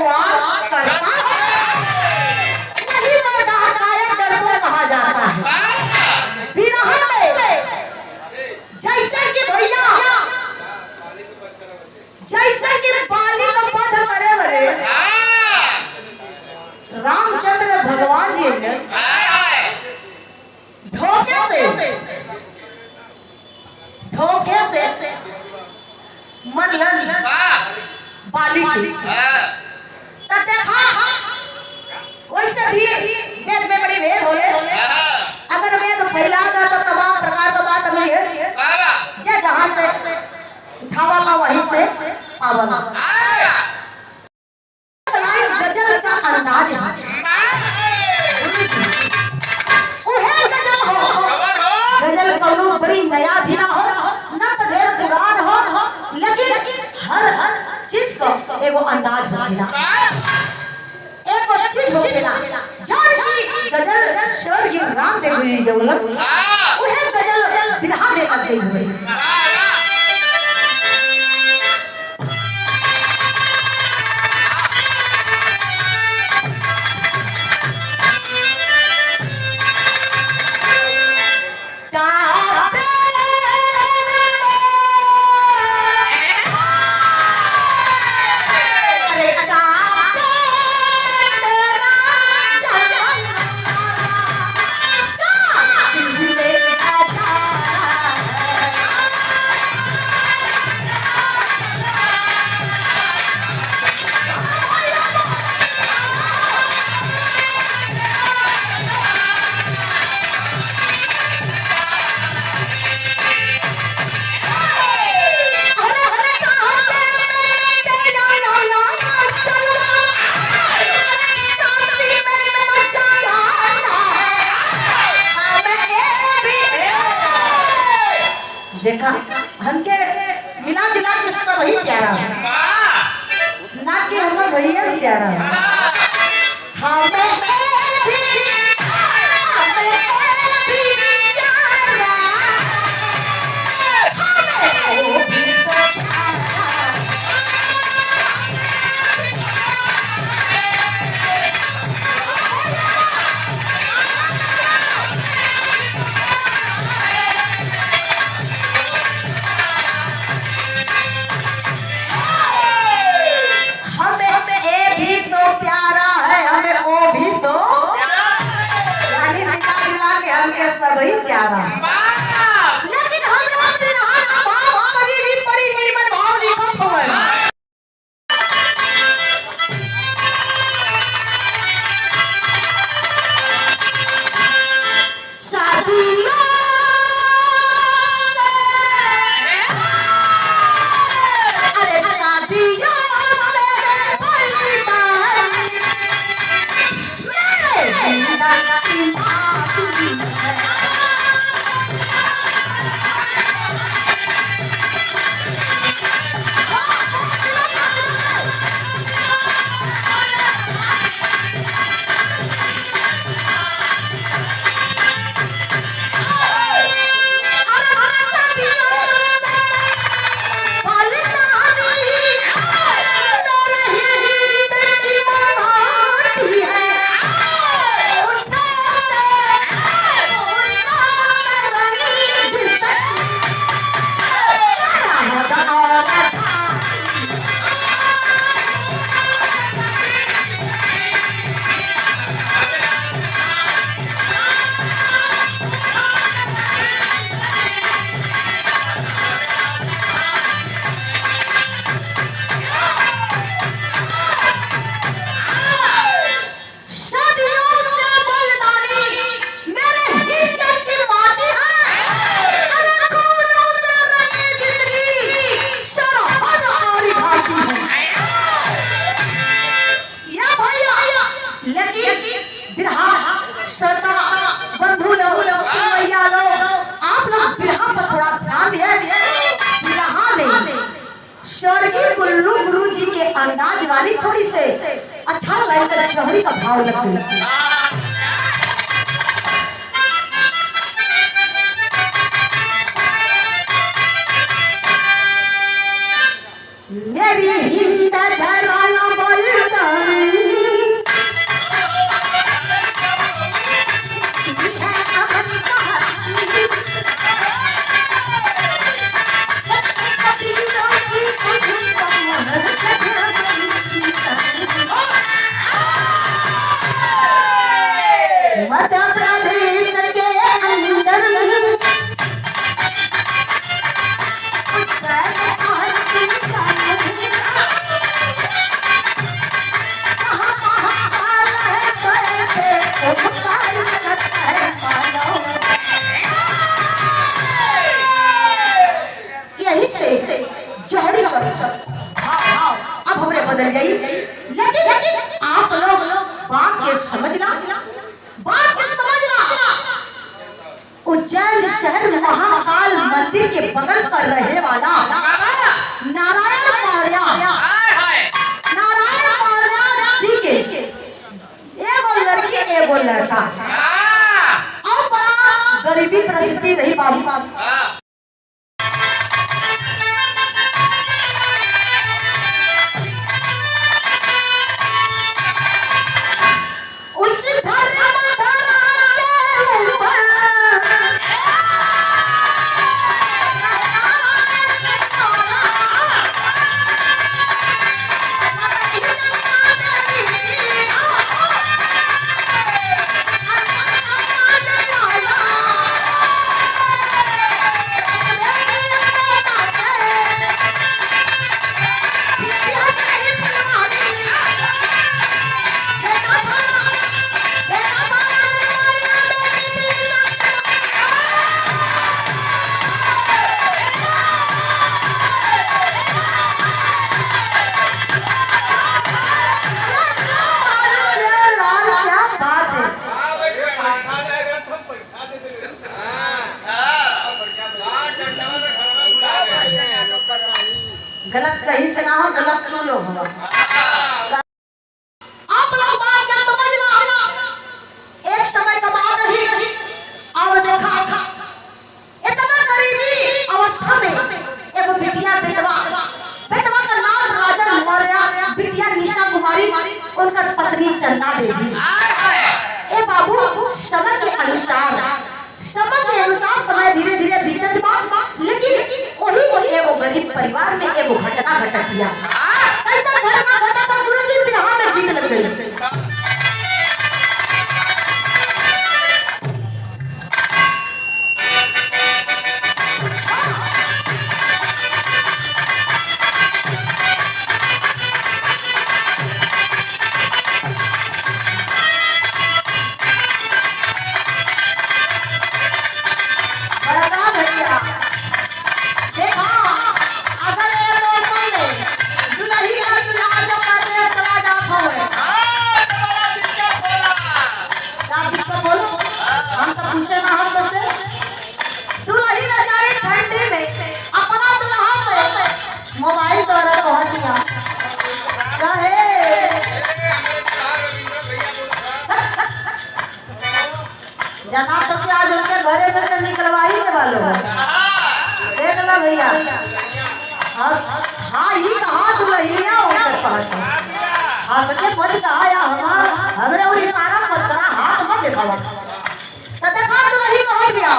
भगवान करता है, नहीं तो डाकायत डरपोक कहा जाता है। विरह में जैसे कि भैया जैसे कि बाली का वध करे बरे रामचंद्र भगवान जी ने धोखे से मरलन बाली की तब देखा वैसे भी वेद में बड़ी भेद होले। अगर वेद फैलागा तो तमाम प्रकार का बात मिली है जे जहां से उठावाला वहीं से पावला। गजल का अंदाज गजल कौनो बड़ी नया भी ना हो न तो ढेर पुरान हो, लेकिन हर चीज का एगो अंदाज होखेला, एगो चीज होखेला। जान की गजल स्वर्गीय रामदेव जी देवलन उहे गजल बिरहा में करते हुए देखा हमके मिला जुला के सब ही प्यारा है, ना कि हमारे भैया भी प्यारा है। हमें भी सब ही प्यारा, लेकिन हम लोग बिरहा का भाव कभी भी बड़ी निर्मल भाव लिखत होवन। शादियों अरे शादियों स्वर्गीय कुल्लू गुरु जी के अंदाज वाली थोड़ी से 18 लाइन का चौहरी का भाव लगती मेरी हिंद धराना बोलता बदल गई, लेकिन आप लोग बात के समझना, बात के समझना। उज्जैन शहर महाकाल मंदिर के बगल पर रहने वाला नारायण मौर्य, नारायण मौर्य जी के एगो लड़की एगो लड़का, और बड़ा गरीबी परिस्थिति रही बाबू। गलत कहीं से ना हो, गलत क्यों लोग हो। आप लोग बात क्या समझना, एक समय का बात रही और देखा इतना गरीबी अवस्था में एगो बिटिया बेटवा का नाम राजा मौर्य, बिटिया निशा कुमारी, उनकर पत्नी चंदा देवी। ए बाबू समय के अनुसार समय धीरे धीरे बीतत बा, लेकिन वही एगो गरीब परिवार में एगो घटना घटत दिया। ऐसा घटना घटता गुरुजी बिरहा में गीत लग गई। मोबाइल द्वारा कह दिया जना तो आज उनके घरे में से निकलवा ही के वालों देख ला भैया। हाँ ही कहा दुल्हनिया उनके पास हमने मत कहा या हमरे वो इशारा मत करा, हाथ मत दिखावा तो देखा दुल्हनी कह दिया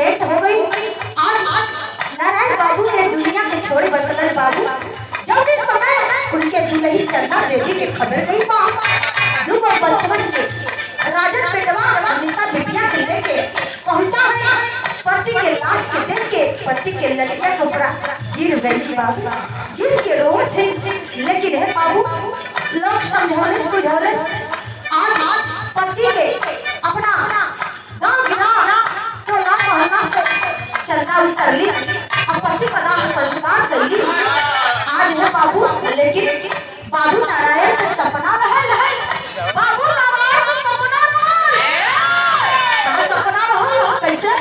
भेंट हो गई। आज नारायण बाबू ने दुनिया के छोड़े बसलन बाबू जब इस समय उनके दुल्ही चंदा देवी के खबर गई बा दुगो बचपन के राजन बेटवा हमेशा बिटिया के लेके पहुंचा है। पति के लाश के देख के पति के लसिया के ऊपर गिर गई बाबू, गिर के रोए थे। लेकिन है बाबू लोग समझौने बुझौने आज पति के अपना गाँव गिरा टोला मोहल्ला से चंदा उतर ली और पति का दाह संस्कार कर ली। आज है बाबू, लेकिन बाबू नारायण का सपना रहे, बाबू नारायण का सपना रहे, कहाँ सपना रहे कैसे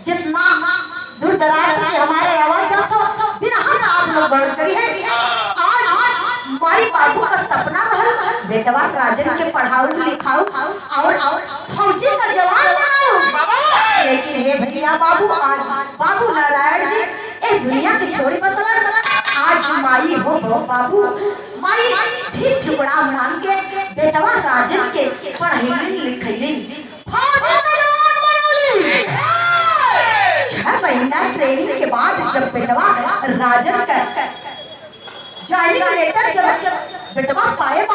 जितना दूर दराज के हमारे आवाज जाता दिन हम आप लोग गौर करी है। आज माई बाबू का सपना रहा बेटवा राजन के पढ़ाओ लिखाओ और फौजी का जवान बनाओ। लेकिन हे भैया बाबू, आज बाबू नारायण जी इस दुनिया की छोड़ी बसलन। आज माई हो बाबू, माई फिर टुकड़ा मांग के बेटवा राजन के पढ़ाई लिखाई फौजी का जवान बनौली। 6 महीना ट्रेनिंग के बाद जब बेटवा राजन का ज्वाइनिंग लेटर जब बेटवा पाए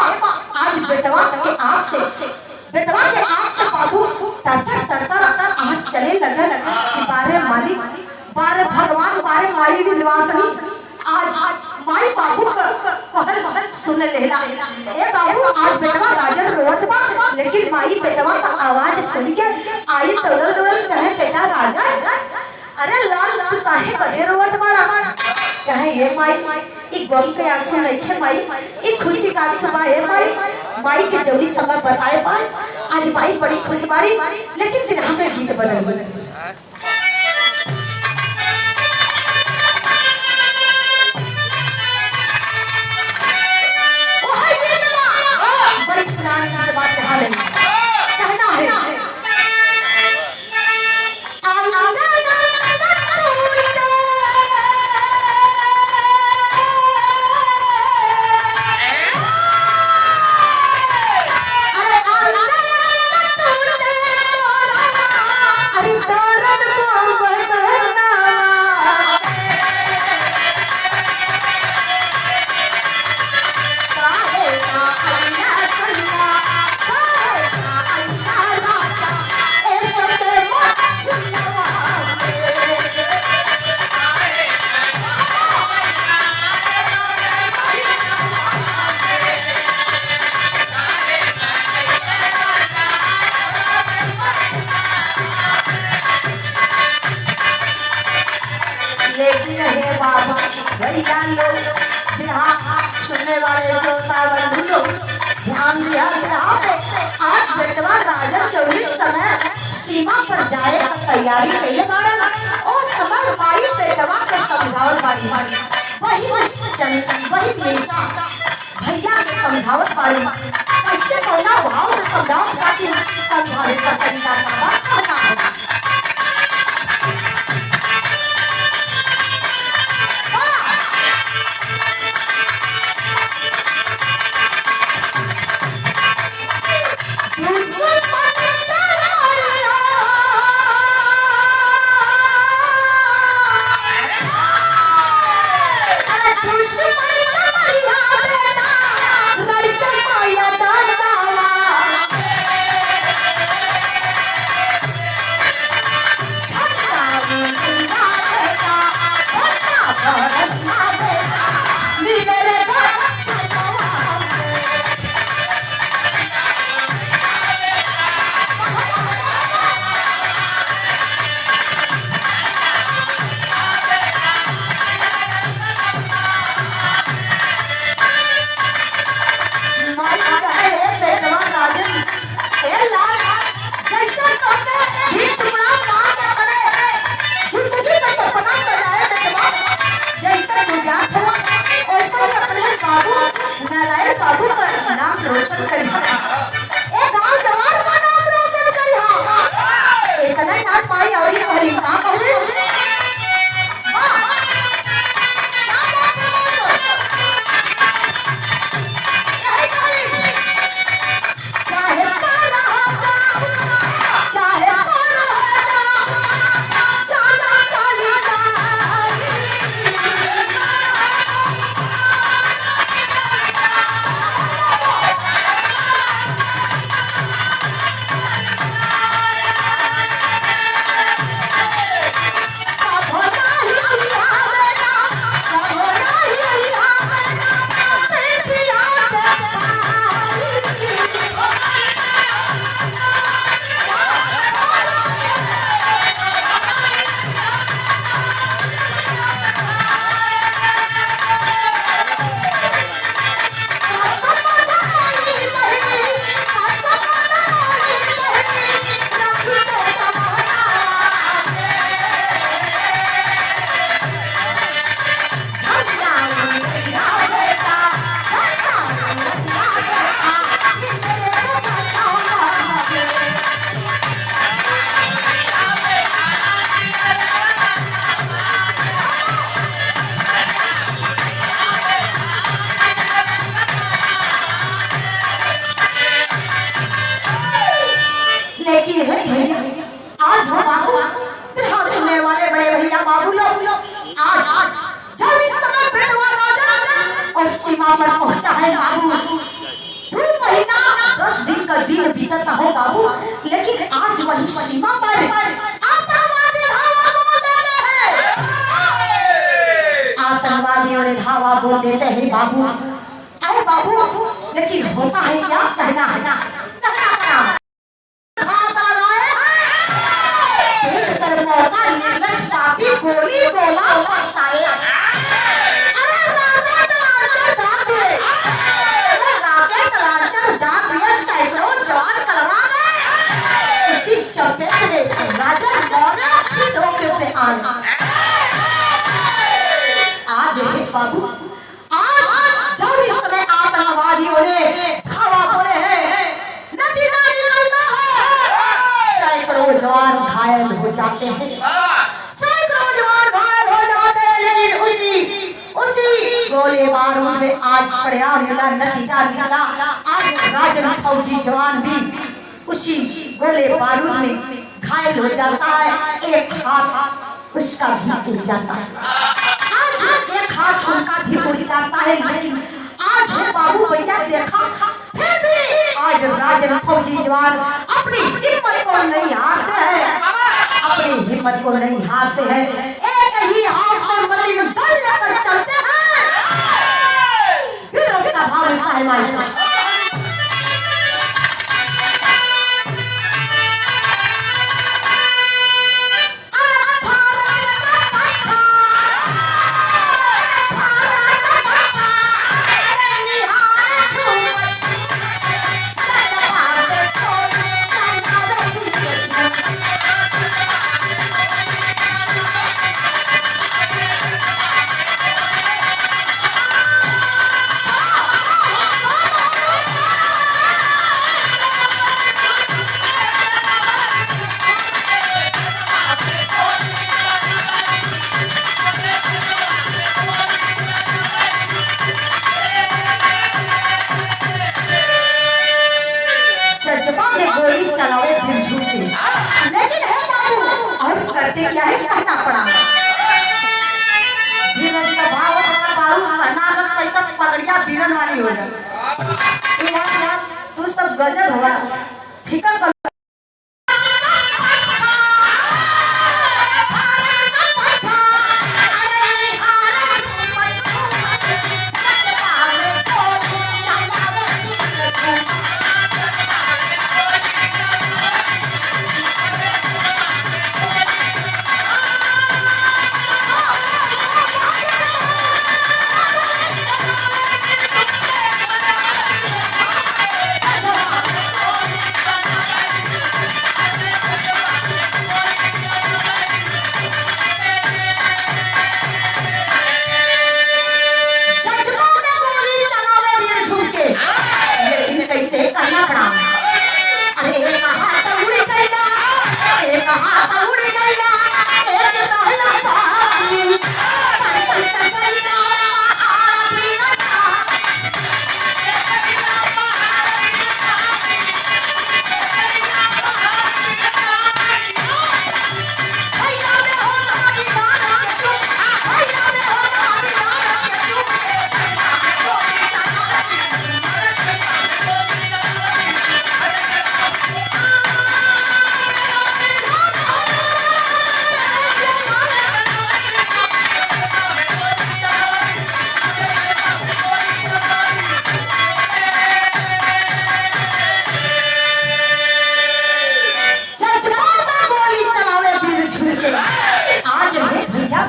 आज बेटवा के आँख से बाबू तर आँख चले लगा कि बारे मालिक, बारे भगवान, बारे माई निवासनी। आज माई बाबू कहल सुन लेला। ए बाबू, आज बेटवा राजन रोवत बा, लेकिन माई बेटवा का आवाज सुन के आई दौड़ल कहे बेटा राजन, अरे लाल तू काहे बने रोवत बाड़ा? कहे ये माई ई गम के आंसू नहीं माई, ई खुशी का आंसू है माई। माई के जौनी समय बताए पाए आज माई बड़ी खुश बाड़ी। लेकिन फिर हमें गीत बदल बड़ी पुरानी बात कहना है। लेकिन हे बाबा भैया लोग, सुनने वाले श्रोता बंधु लोग, ध्यान दिया आज बेटवा राजन के समय सीमा पर जाए का तैयारी कइले बाड़न ओ समय भाई बेटवा के समझावत बाड़ी वही हमेशा भैया के समझावत बाड़ी कैसे कौना भाव से समझाओ ताकि समझाने का तरीका कहना है रोशन करी ए गांव जवान का नाम रोशन करी हां इतना नाच पाई और ये कहली का कहली हां नाम बात चाहे पारा होगा चाहे पारा होगा चाला चाली लेकिन है भैया आज हम बाबू बिरहा सुनने वाले बड़े भैया बाबू लोग आज जब इस समय बेटवा राजन और सीमा पर पहुंचा है बाबू 2 महीना 10 दिन का दिन बीतता हो बाबू लेकिन आज वही सीमा पर आतंकवादी धावा बोल देते हैं आतंकवादियों ने धावा बोल देते हैं बाबू अरे बाबू लेकिन होता है क्या कहना है गोली गोला बरसाया अरे राकेट लांचर दाग दे अरे राकेट लांचर दाग दिया सैकड़ों जवान कलरा गए इसी चपेट में राजन मौर्य अपनी धोखे से आया आज है बाबू आज जब इस समय आतंकवादियों ने धावा बोले हैं नतीजा निकलता है सैकड़ों जवान घायल हो जाते हैं गोले बारूद में आज परिणाम मिला नतीजा निकला आज राजन फौजी जवान भी उसी गोले बारूद में घायल हो जाता है एक हाथ उसका भी उड़ जाता है आज एक हाथ उनका भी उड़ जाता है लेकिन आज है बाबू भैया देखा फिर भी आज राजन फौजी जवान अपनी हिम्मत को नहीं हारते हैं अपनी हिम्मत को नहीं हारते हैं एक ही हाथ से मशीन बल लेकर चलते हैं फिर उसका भाव मिलता है मास्टर गजब हुआ फीका कलर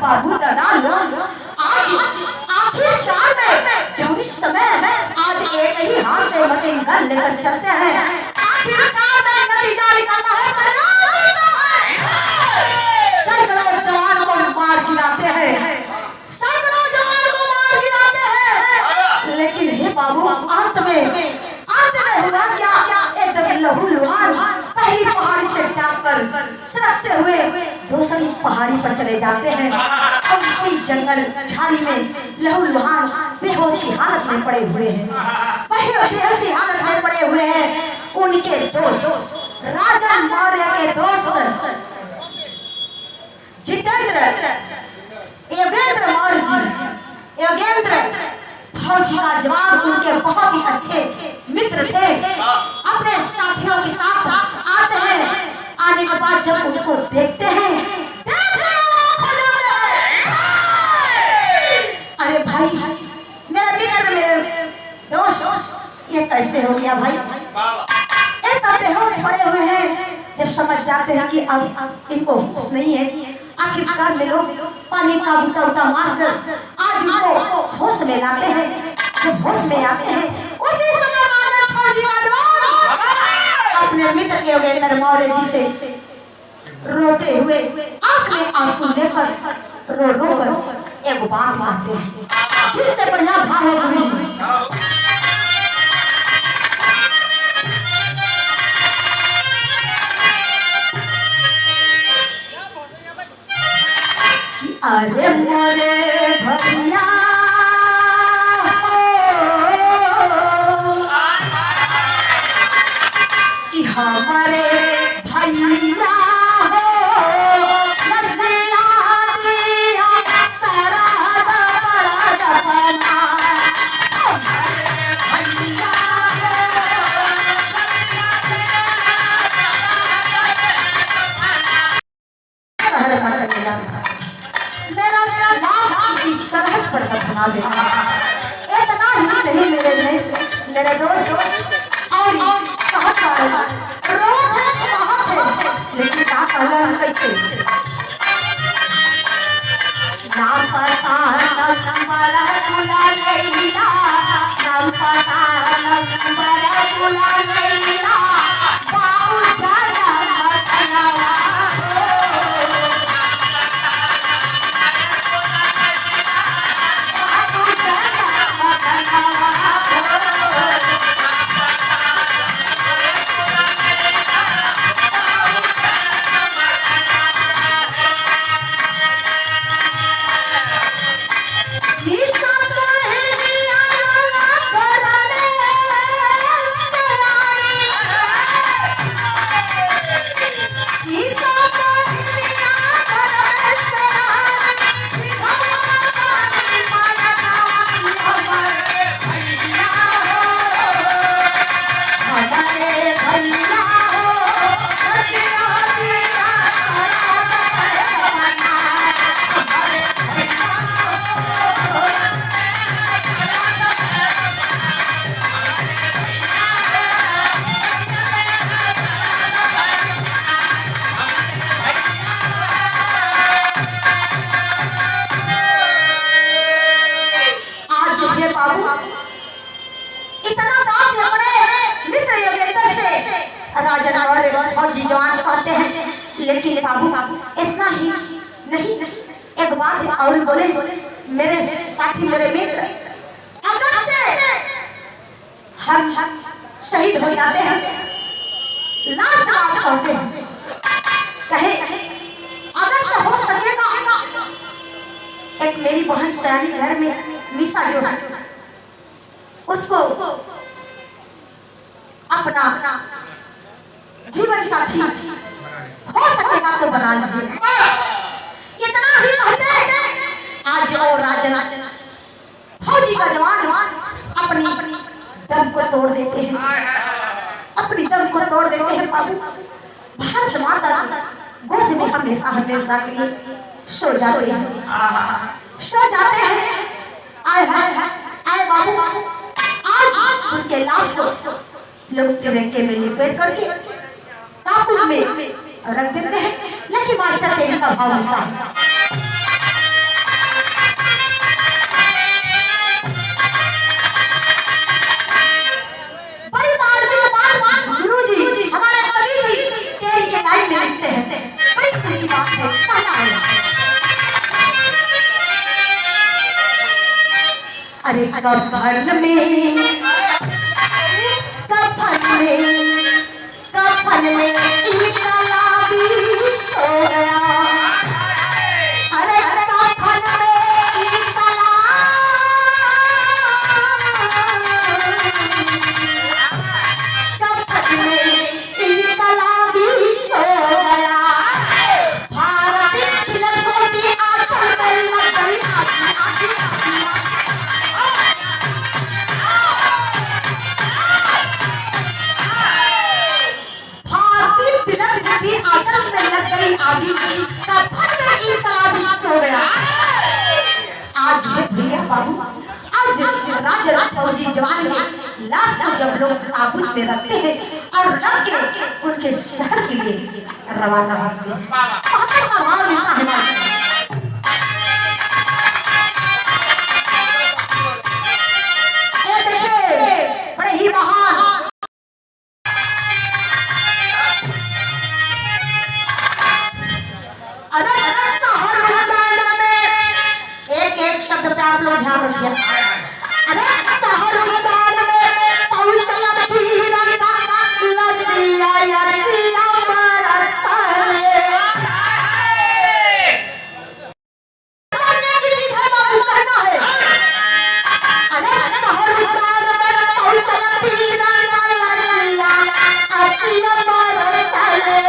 बाबू दादा आज आखिरकार में जब इस समय आज एक ही हाथ से मशीन गन लेकर चलते हैं आखिरकार में नतीजा निकलता है सैकड़ों जवान को मार गिराते हैं सैकड़ों जवान को मार गिराते हैं लेकिन हे बाबू अंत में हुआ क्या एकदम लहू लुहान पहली पहाड़ी से टापकर सरकते हुए दूसरी पहाड़ी पर चले जाते हैं और उसी जंगल झाड़ी में लहू लुहान बेहोशी हालत में पड़े हुए हैं बेहोशी हालत में पड़े हुए हैं उनके दोस्त राजा मौर्य के दोस्त जितेंद्र योगेंद्र मौर्य जी योगेंद्र फौजी का जवाब उनके बहुत ही अच्छे मित्र थे अपने साथियों के साथ आते हैं आने के बाद जब उनको देखते हैं अरे भाई मेरा मित्र मेरे दोस्त ये कैसे हो गया भाई एकदम बेहोश पड़े हुए हैं जब समझ जाते हैं कि अब इनको होश नहीं है आखिरकार में लोग पानी का बूटा उठा मारकर आज उनको होश में लाते हैं जब होश में आते हैं उसी समय फौजी अपने मित्र के योगेंद्र मौर्य जी से रोते हुए आंख में आंसू लेकर रो रो कर एक बात कहते हैं जिससे बढ़िया भाव है गुरु जी अरे मोरे भैया कि हमारे भैया हो सारा बना बना देना इतना ही नहीं मेरे दोस्त और कहा था रोज कहा थे लेकिन क्या कहना कैसे नाम पता नंबर बुला गईला नाम पता नंबर बुला गईला बाबू जाना मचलावा फौजी जवान कहते हैं, लेकिन बाबू इतना ही नहीं, एक बात और बोले मेरे साथी मेरे मित्र, अगर से हम शहीद हो जाते हैं, लास्ट बात कहते हैं, कहे अगर से हो सकेगा एक मेरी बहन सयानी घर में निशा जो है उसको अपना जीवन साथी हो सकेगा तो बना लीजिए। इतना ही कहते आज और राजन फौजी का जवान अपनी दम को तोड़ देते हैं, अपनी दम को तोड़ देते हैं बाबू। भारत माता गोद में हमेशा हमेशा के लिए सो जाते हैं, सो जाते हैं। आए आए बाबू, आज उनके लाश को लोग तिरंगे में लिपेट करके ताबूत में रख देते हैं, लेकिन मास्टर तेजी का भाव मिलता है। बड़ी मार्मिक बात गुरुजी हमारे कवि जी तेरी के लाइन में लिखते हैं, बड़ी ऊंची बात है। कहना है अरे कफन में इनकलाबी सो गया, अरे कफन में इनकलाबी सो गया। भारतीय फिल्मों की आंखों में लग गई आगी आदि कफन में इनकलाबी सो गया। आज भैया बाबू, आज राजा फौजी जवान के लाश को जब लोग ताबूत में रखते हैं और रख के उनके शहर के लिए रवाना होते हैं, वहां का भाव मिलता है। ये देखिए बड़े ही महान एक शब्द पे आप लोग ध्यान रखिए। अरे शहर उजाड़ में पहुंचला पीरंगा लसिया लसिया बरसाने। करने की चीज है बाबू, कहना है। अरे शहर उजाड़ में पहुंचला पीरंगा लसिया लसिया बरसाने।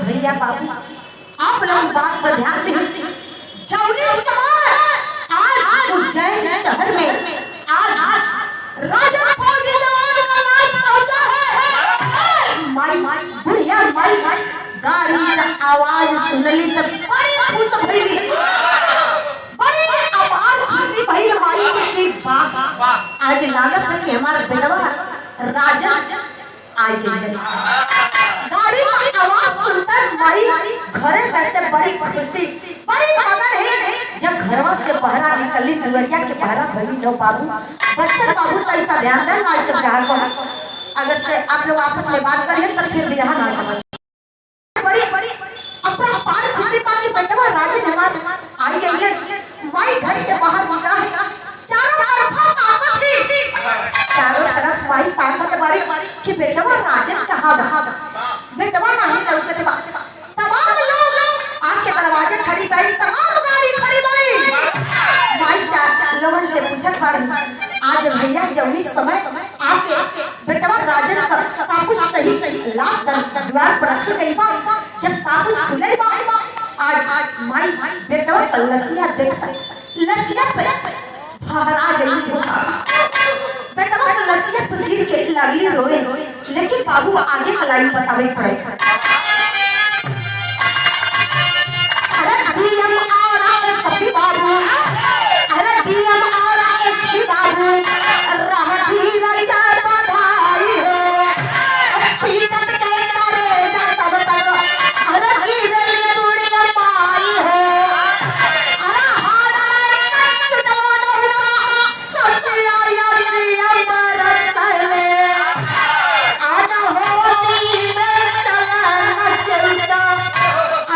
भैया बाबू आप लोग बात पर ध्यान दें। आज उज्जैन शहर में आज राजा फौजी जवान का लाश पहुंचा है। माई बुढ़िया माई गाड़ी का आवाज सुनली तो बड़ी खुश भइली, बड़ी अपार खुशी भइल माई के बाप आज लागत है कि हमारा बेटवा राजा आई गई। गाड़ी की आवाज सुनकर माई घरे वैसे बड़ी खुशी बड़ी मगन है। जब घरवा से पहरा निकली दुवरिया के पहरा भरी लो बाबू बच्चन बाबू तो ऐसा ध्यान दें मास्टर ग्राहक को, अगर से आप लोग आपस में बात करिए तो फिर भी रहा ना समझ। बड़ी बड़ी अपना पार खुशी पाके बेटवा राजा हमार आई गई है। माई घर से बाहर निकला है, चारों तरफ ताकत थी, चारों तरफ माई ताकत बड़ी कि बेटवा राजन कहाँ बहा बेटवा नहीं लौकते बा। तमाम लोग आपके दरवाजे खड़ी बैठी, तमाम गाड़ी खड़ी बैठी। माई चार लोगों से पूछत पड़ी आज भैया जौनी समय आपके बेटवा राजन का ताबूत सही लाश द्वार पर रखल गई बा। जब ताबूत खुले बा आज माई लसिया पे फहरा गई बेटा तो लसिया पे गिर के लगी रोए लेकिन बाबू आगे का लाइन बतावे पड़े अरे डीएम और एसपी बाबू अरे डीएम और एसपी बाबू रह धीरज बधाई हो पीड़ित के करे तब तक अरे गिरल टूड़ी पाई हो अरे हारा सच दोनों का सतिया या बरसले आना होती में चला चलता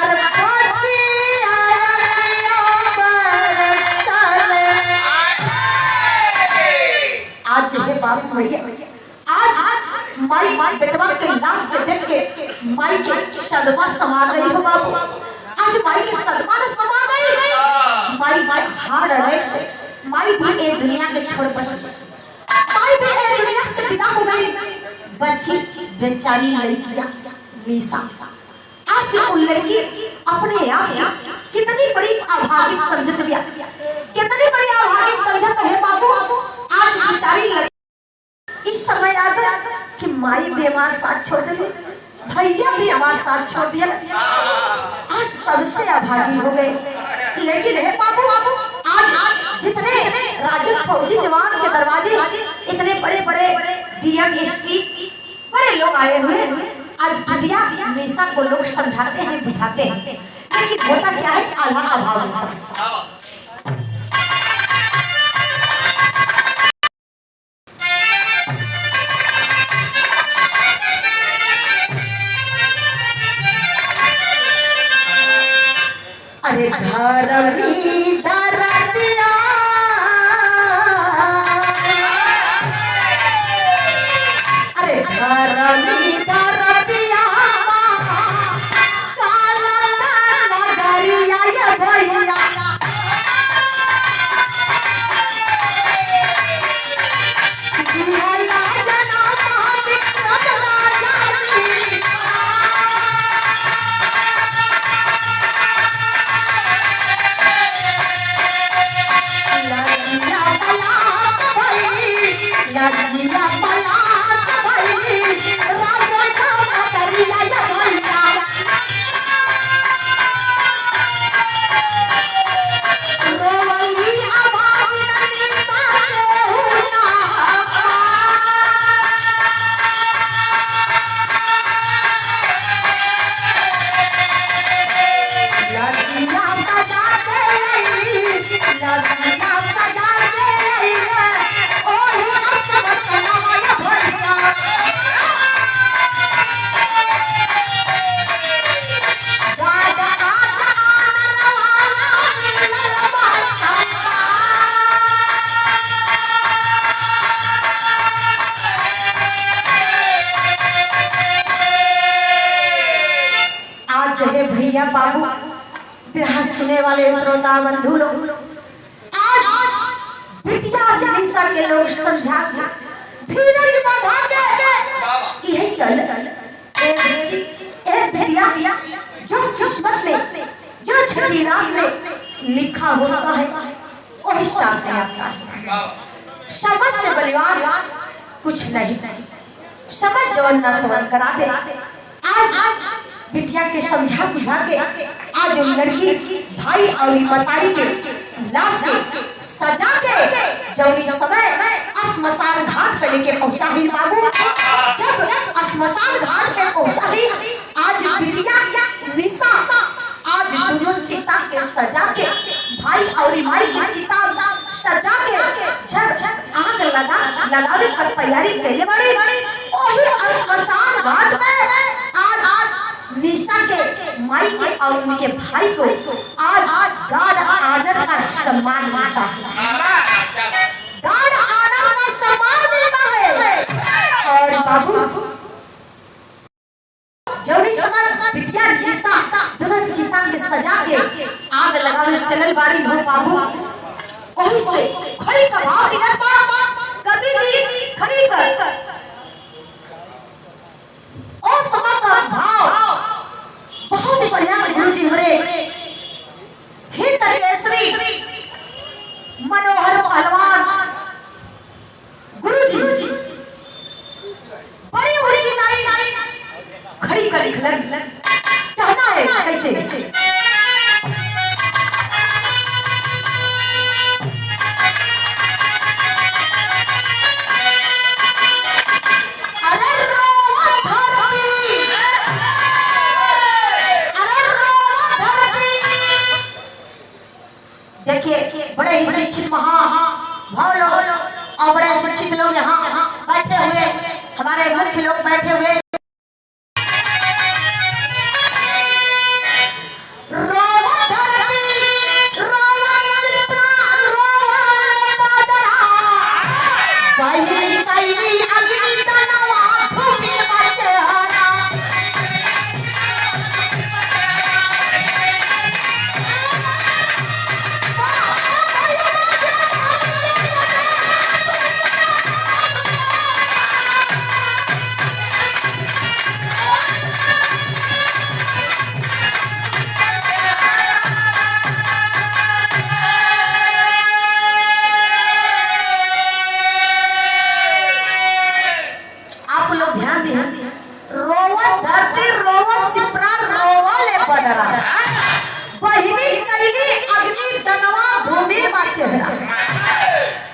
अरे बसी आया बरसले आज है बाप भैया आज माई बेटवा के लाश के देख के माई के सदमा समा गई हो बाबू आज माई के सदमा ने समा गई माई हार्ट अटैक से माई भी एक दुनिया के छोड़ बसी माई भी एक दुनिया से विदा हो गई बच्ची बेचारी लड़कियां निशा आज वो लड़की अपने आप कितनी बड़ी अभागित समझत बिया कितनी बड़ी अभागित समझत है बाबू आज बेचारी लड़की इस समय आ गया कि माई भी हमारे साथ छोड़ दे भैया भी हमारे साथ छोड़ दिया आज सबसे अभागी हो गए लेकिन है बाबू आज जितने राजन फौजी जवान के दरवाजे इतने बड़े बड़े डीएम एसपी बड़े लोग आए हुए आज बिटिया निशा को लोग समझाते हैं बुझाते हैं लेकिन होता क्या है आधा अभाव होता है अरे धरमी धरतिया अरे धरमी धरतिया काला नगरिया ये भैया दिहला जना माटी रगला जानी लजिया पलात भई राजा का करिया या भैया रोवली आवाज नहीं पाके हुना लजिया सजा के लजिया सजा के आज है भैया बाबू बिरहा सुने वाले श्रोता बंधु लोग आज बिटिया निशा के लोग समझा धीरज बंधा के यही कल एक बिटिया जो किस्मत में जो छठी रात में लिखा होता है वही सामने आता है समझ से बलिवान कुछ नहीं समझ जवन ना तवन करा दे आज बिटिया के समझा बुझा के आज लड़की भाई और मतारी के लाश के सजा के जौनी समय श्मशान घाट पे लेके पहुंचा ही बाबू जब श्मशान घाट पे पहुंचा ही आज बिटिया निशा आज दोनों चिता के सजा के भाई और माई की चिता सजा के जब आग लगावे की तैयारी कैले बड़ी वही श्मशान घाट में आज निशा के माई के और उनके भाई को आज गार्ड आनर का सम्मान मिलता है गार्ड आनर का सम्मान मिलता है और बाबू जौनी समय बिटिया निशा दोनों चिता के सजा के आग लगावे चलल बाड़ी हो बाबू वही से खड़ी का भाव मिलत बा कवि जी खड़ी कर ओ समय का भाव बहुत बढ़िया गुरु जी हमारे हिंद केसरी है कैसे? देखिए बड़े ही शिक्षित महाभाव लोग और बड़े शिक्षित लोग यहाँ बैठे हुए, हमारे मुख्य लोग बैठे हुए।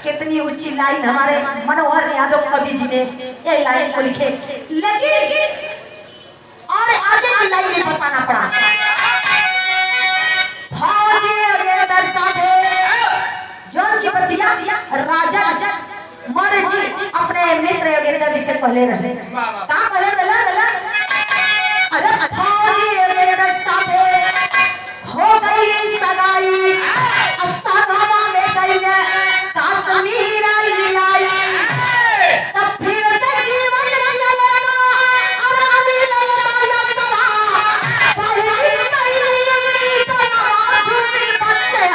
कितनी ऊंची लाइन हमारे मनोहर यादव कवि जी ने ये लाइन को लिखे, लेकिन और आगे की लाइन में बताना पड़ा। फौजी अगेंदर साथे जोन की बतिया राजा मर जी अपने मित्र अगेंदर जी से कहले रहे, का कहले रहे? अरे फौजी अगेंदर साथे हो गई सगाई, सगावा में गई कश्मीर आई, तब फिर से जीवन जियलना और मिलना यात्रा, पहली पहली अपनी तलवार झूठी बच्चे।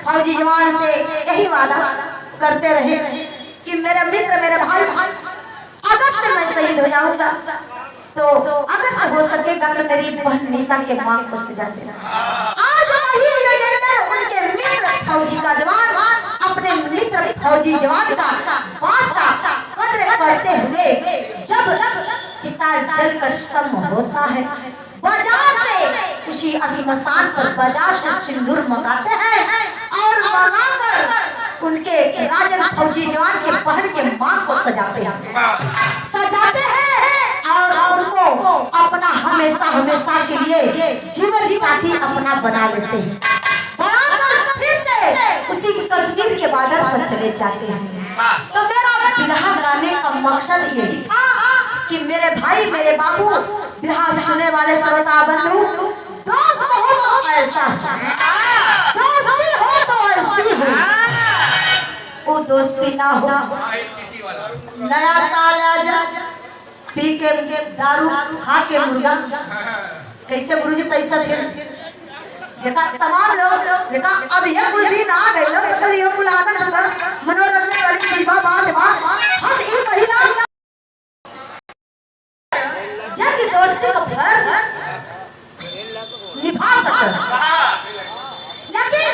फौजी जवान से यही वादा करते रहे कि मेरे मित्र मेरे भाई अगर से मैं शहीद हो जाऊंगा तो अगर से हो सकेगा तो मेरी बहन निशा के मांग को सजा देना। आज वही उनके मित्र फौजी का जवान अपने मित्र फौजी जवान का बात का कदर करते हुए जब चिता जलकर सम होता है, बाजार से उसी श्मशान पर बाजार से सिंदूर मंगाते हैं और मंगाकर उनके राजन फौजी जवान के बहन के मां को सजाते हैं और उनको अपना हमेशा हमेशा के लिए जीवन साथी अपना बना लेते हैं। बनाकर फिर से उसी कश्मीर के बॉर्डर पर चले जाते हैं। तो मेरा बिरहा गाने का मकसद यही था कि मेरे भाई मेरे बाबू बिरहा सुनने वाले श्रोता बंधु, दोस्त हो तो ऐसा, दोस्ती हो तो ऐसी हो, वो दोस्ती ना हो। नया साल आ जा पी के दारू खा के मुर्गा कैसे गुरुजी पैसा फिर देखा तमाम लोग देखा अब ये कुल दिन आ गए लोग तो ये कुल आनंद मनोरंजन वाली चीज बात हम एक महीना जब की दोस्ती का फर्ज निभा सके, लेकिन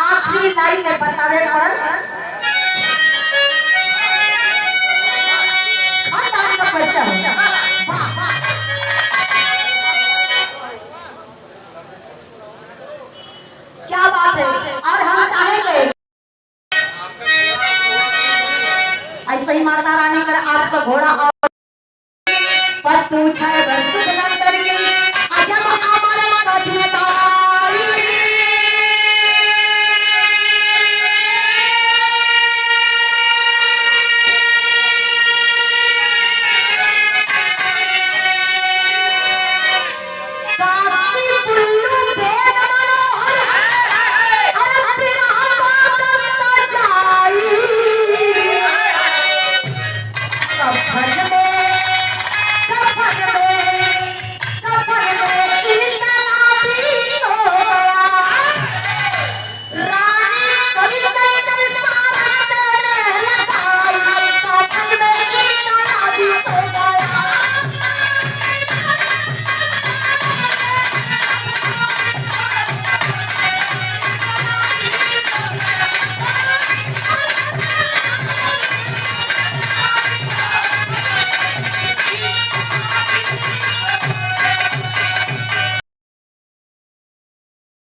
आखिरी लाइन में बतावे पड़ल खानदान का बच्चा क्या बात है। और हम चाहेंगे ऐसे ही माता रानी कर आपका घोड़ा और पर तू छाए सुख